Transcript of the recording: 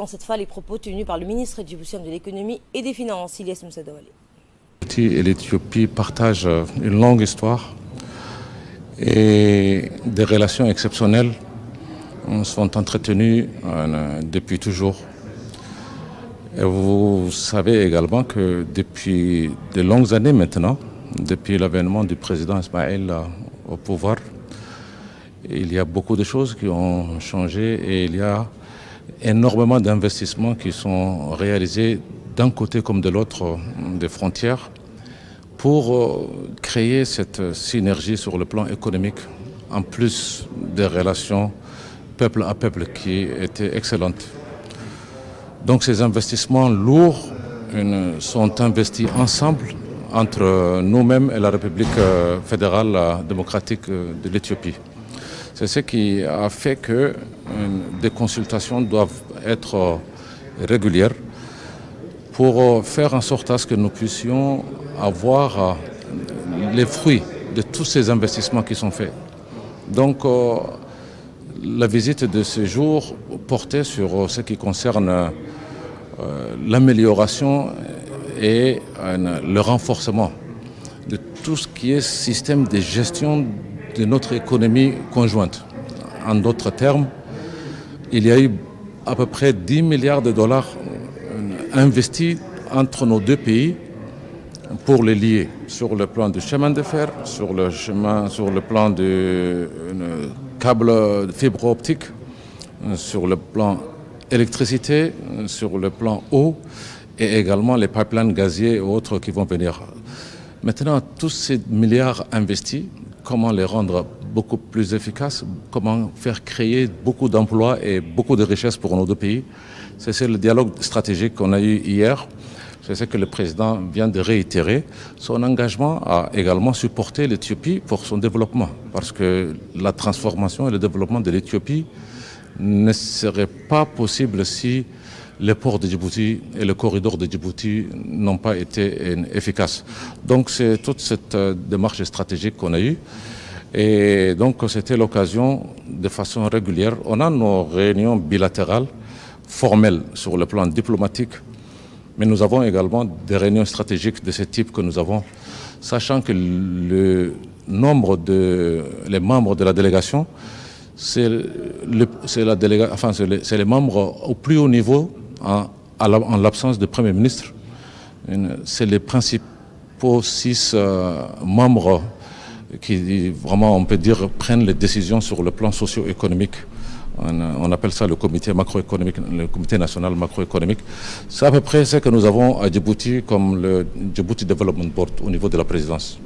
Cette fois, les propos tenus par le ministre djiboutien de l'économie et des finances, Ilyes Moussa Douali. L'Éthiopie partagent une longue histoire et des relations exceptionnelles sont entretenues depuis toujours. Et vous savez également que depuis de longues années maintenant, depuis l'avènement du président Ismaël au pouvoir, il y a beaucoup de choses qui ont changé et il y a énormément d'investissements qui sont réalisés d'un côté comme de l'autre des frontières pour créer cette synergie sur le plan économique, en plus des relations peuple à peuple qui étaient excellentes. Donc ces investissements lourds sont investis ensemble entre nous-mêmes et la République fédérale démocratique de l'Éthiopie. C'est ce qui a fait que des consultations doivent être régulières pour faire en sorte à ce que nous puissions avoir les fruits de tous ces investissements qui sont faits. Donc la visite de ce jour portait sur ce qui concerne l'amélioration et le renforcement de tout ce qui est système de gestion de notre économie conjointe. En d'autres termes, il y a eu à peu près 10 milliards de dollars investis entre nos deux pays pour les lier sur le plan du chemin de fer, sur le plan du câble de fibre optique, sur le plan électricité, sur le plan eau et également les pipelines gaziers et autres qui vont venir. Maintenant, tous ces milliards investis, comment les rendre beaucoup plus efficaces, comment faire créer beaucoup d'emplois et beaucoup de richesses pour nos deux pays. C'est le dialogue stratégique qu'on a eu hier. C'est ce que le président vient de réitérer. Son engagement à également supporter l'Éthiopie pour son développement. Parce que la transformation et le développement de l'Éthiopie ne serait pas possible si les ports de Djibouti et le corridor de Djibouti n'ont pas été efficaces. Donc c'est toute cette démarche stratégique qu'on a eue. Et donc c'était l'occasion de façon régulière. On a nos réunions bilatérales, formelles sur le plan diplomatique, mais nous avons également des réunions stratégiques de ce type que nous avons, sachant que les membres de la délégation, c'est les membres au plus haut niveau en l'absence de Premier ministre. C'est les principaux 6 membres qui vraiment, on peut dire, prennent les décisions sur le plan socio-économique. On appelle ça le comité macroéconomique, le comité national macroéconomique. C'est à peu près ce que nous avons à Djibouti comme le Djibouti Development Board au niveau de la présidence.